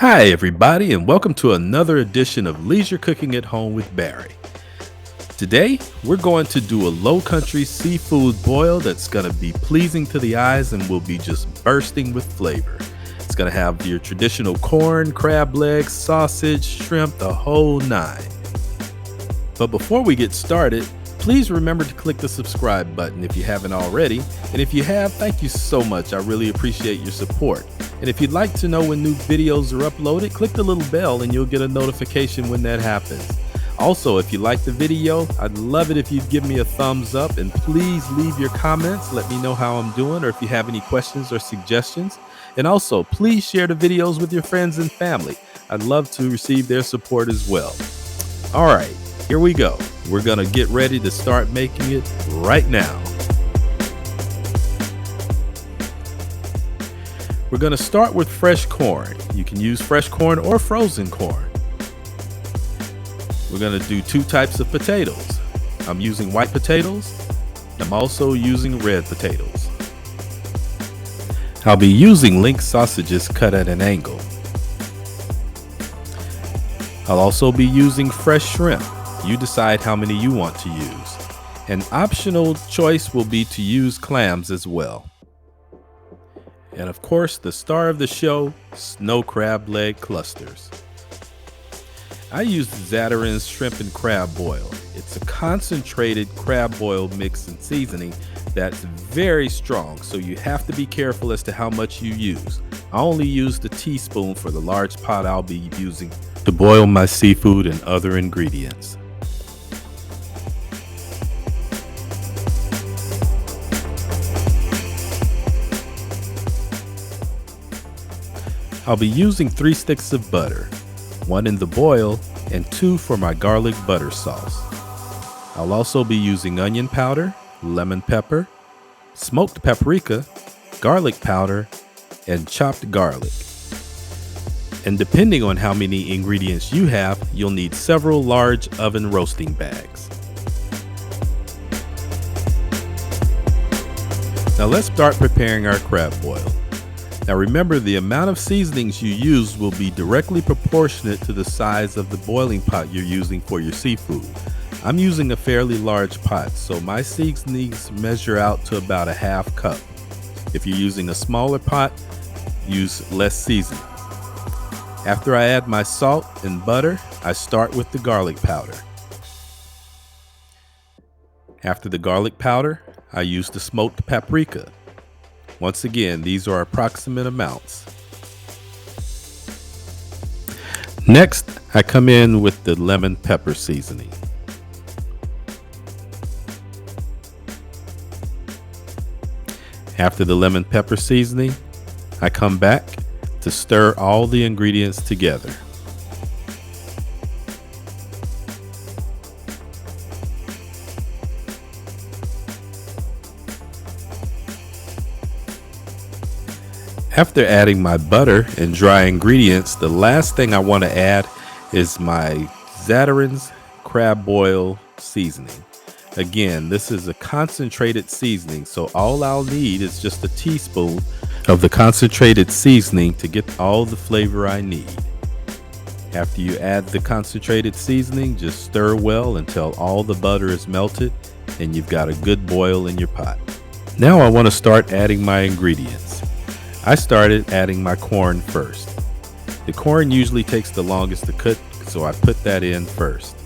Hi, everybody, and welcome to another edition of Leisure Cooking at Home with Barry. Today, we're going to do a low country seafood boil that's going to be pleasing to the eyes and will be just bursting with flavor. It's going to have your traditional corn, crab legs, sausage, shrimp, the whole nine. But before we get started, please remember to click the subscribe button if you haven't already. And if you have, thank you so much. I really appreciate your support. And if you'd like to know when new videos are uploaded, click the little bell and you'll get a notification when that happens. Also, if you like the video, I'd love it if you'd give me a thumbs up, and please leave your comments. Let me know how I'm doing or if you have any questions or suggestions. And also, please share the videos with your friends and family. I'd love to receive their support as well. All right, here we go. We're gonna get ready to start making it right now. We're going to start with fresh corn. You can use fresh corn or frozen corn. We're going to do two types of potatoes. I'm using white potatoes. I'm also using red potatoes. I'll be using link sausages cut at an angle. I'll also be using fresh shrimp. You decide how many you want to use. An optional choice will be to use clams as well. And of course, the star of the show, snow crab leg clusters. I used Zatarain's shrimp and crab boil. It's a concentrated crab boil mix and seasoning that's very strong, so you have to be careful as to how much you use. I only used a teaspoon for the large pot I'll be using to boil my seafood and other ingredients. I'll be using 3 sticks of butter, 1 in the boil and 2 for my garlic butter sauce. I'll also be using onion powder, lemon pepper, smoked paprika, garlic powder, and chopped garlic. And depending on how many ingredients you have, you'll need several large oven roasting bags. Now let's start preparing our crab boil. Now remember, the amount of seasonings you use will be directly proportionate to the size of the boiling pot you're using for your seafood. I'm using a fairly large pot, so my seasonings measure out to about a half cup. If you're using a smaller pot, use less seasoning. After I add my salt and butter, I start with the garlic powder. After the garlic powder, I use the smoked paprika. Once again, these are approximate amounts. Next, I come in with the lemon pepper seasoning. After the lemon pepper seasoning, I come back to stir all the ingredients together. After adding my butter and dry ingredients, the last thing I want to add is my Zatarain's crab boil seasoning. Again, this is a concentrated seasoning, so all I'll need is just a teaspoon of the concentrated seasoning to get all the flavor I need. After you add the concentrated seasoning, just stir well until all the butter is melted and you've got a good boil in your pot. Now I want to start adding my ingredients. I started adding my corn first. The corn usually takes the longest to cook, so I put that in first.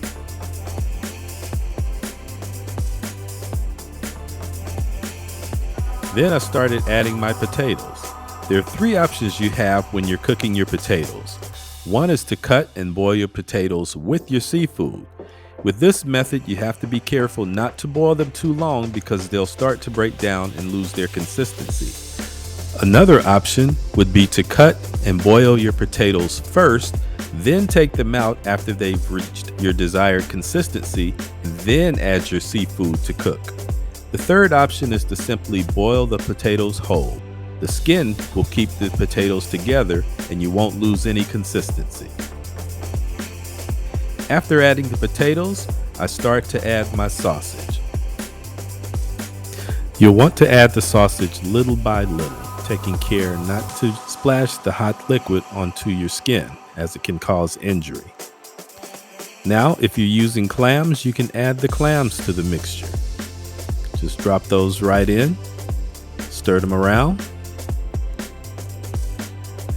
Then I started adding my potatoes. There are 3 options you have when you're cooking your potatoes. One is to cut and boil your potatoes with your seafood. With this method, you have to be careful not to boil them too long because they'll start to break down and lose their consistency. Another option would be to cut and boil your potatoes first, then take them out after they've reached your desired consistency, and then add your seafood to cook. The third option is to simply boil the potatoes whole. The skin will keep the potatoes together and you won't lose any consistency. After adding the potatoes, I start to add my sausage. You'll want to add the sausage little by little taking care not to splash the hot liquid onto your skin, as it can cause injury. Now, if you're using clams, you can add the clams to the mixture. Just drop those right in, stir them around,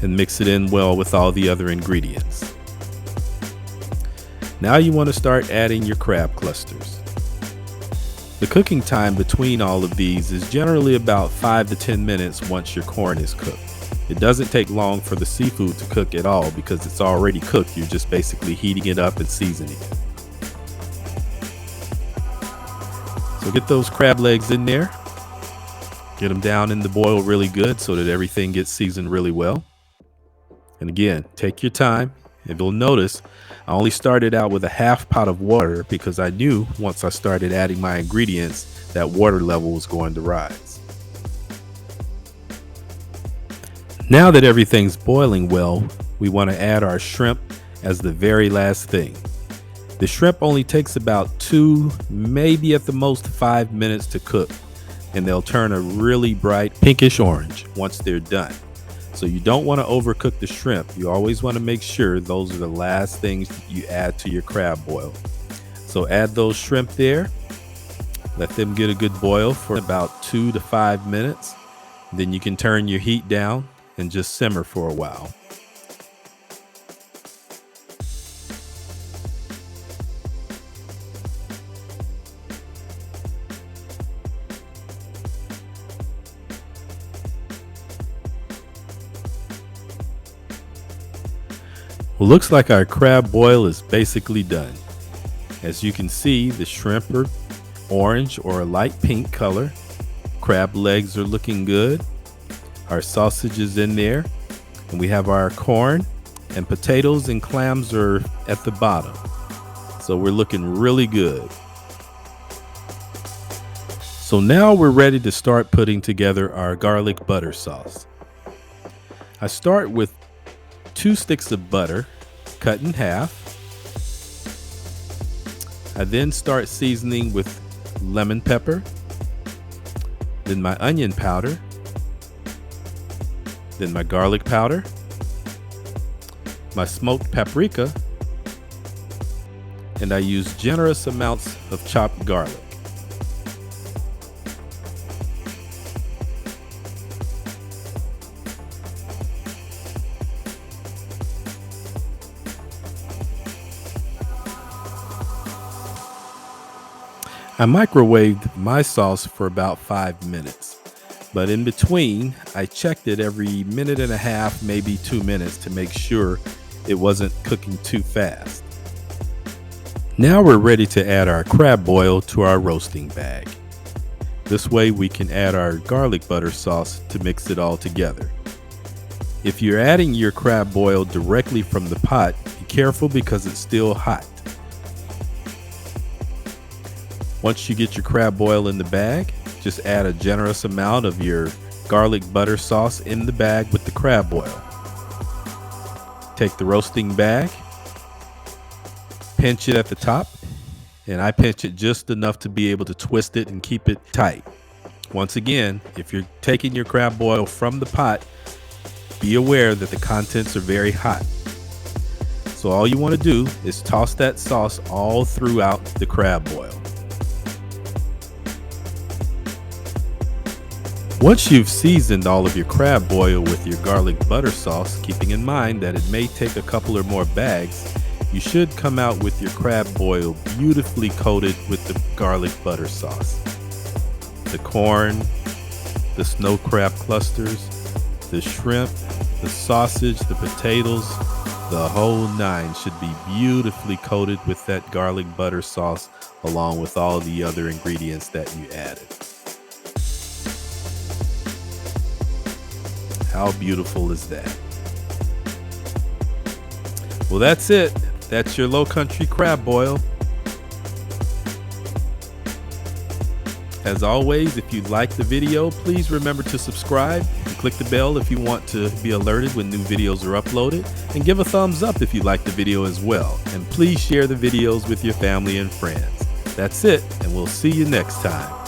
and mix it in well with all the other ingredients. Now you want to start adding your crab clusters. The cooking time between all of these is generally about 5 to 10 minutes once your corn is cooked. It doesn't take long for the seafood to cook at all because it's already cooked. You're just basically heating it up and seasoning it. So get those crab legs in there. Get them down in the boil really good so that everything gets seasoned really well. And again, take your time. And you'll notice I only started out with a half pot of water because I knew once I started adding my ingredients that water level was going to rise. Now that everything's boiling well, we want to add our shrimp as the very last thing. The shrimp only takes about 2, maybe at the most 5 minutes to cook, and they'll turn a really bright pinkish orange once they're done. So you don't want to overcook the shrimp. You always want to make sure those are the last things you add to your crab boil. So add those shrimp there. Let them get a good boil for about 2 to 5 minutes. Then you can turn your heat down and just simmer for a while. Well, looks like our crab boil is basically done. As you can see, the shrimp are orange or a light pink color. Crab legs are looking good. Our sausage is in there. And we have our corn and potatoes and clams are at the bottom. So we're looking really good. So now we're ready to start putting together our garlic butter sauce. I start with 2 sticks of butter cut in half. I then start seasoning with lemon pepper, then my onion powder, then my garlic powder, my smoked paprika, and I use generous amounts of chopped garlic. I microwaved my sauce for about 5 minutes, but in between, I checked it every minute and a half, maybe 2 minutes to make sure it wasn't cooking too fast. Now we're ready to add our crab boil to our roasting bag. This way we can add our garlic butter sauce to mix it all together. If you're adding your crab boil directly from the pot, be careful because it's still hot. Once you get your crab boil in the bag, just add a generous amount of your garlic butter sauce in the bag with the crab boil. Take the roasting bag, pinch it at the top, and I pinch it just enough to be able to twist it and keep it tight. Once again, if you're taking your crab boil from the pot, be aware that the contents are very hot. So all you want to do is toss that sauce all throughout the crab boil. Once you've seasoned all of your crab boil with your garlic butter sauce, keeping in mind that it may take a couple or more bags, you should come out with your crab boil beautifully coated with the garlic butter sauce. The corn, the snow crab clusters, the shrimp, the sausage, the potatoes, the whole 9 should be beautifully coated with that garlic butter sauce along with all the other ingredients that you added. How beautiful is that? Well, that's it. That's your low country crab boil. As always, if you like the video, please remember to subscribe and click the bell if you want to be alerted when new videos are uploaded, and give a thumbs up if you like the video as well. And please share the videos with your family and friends. That's it, and we'll see you next time.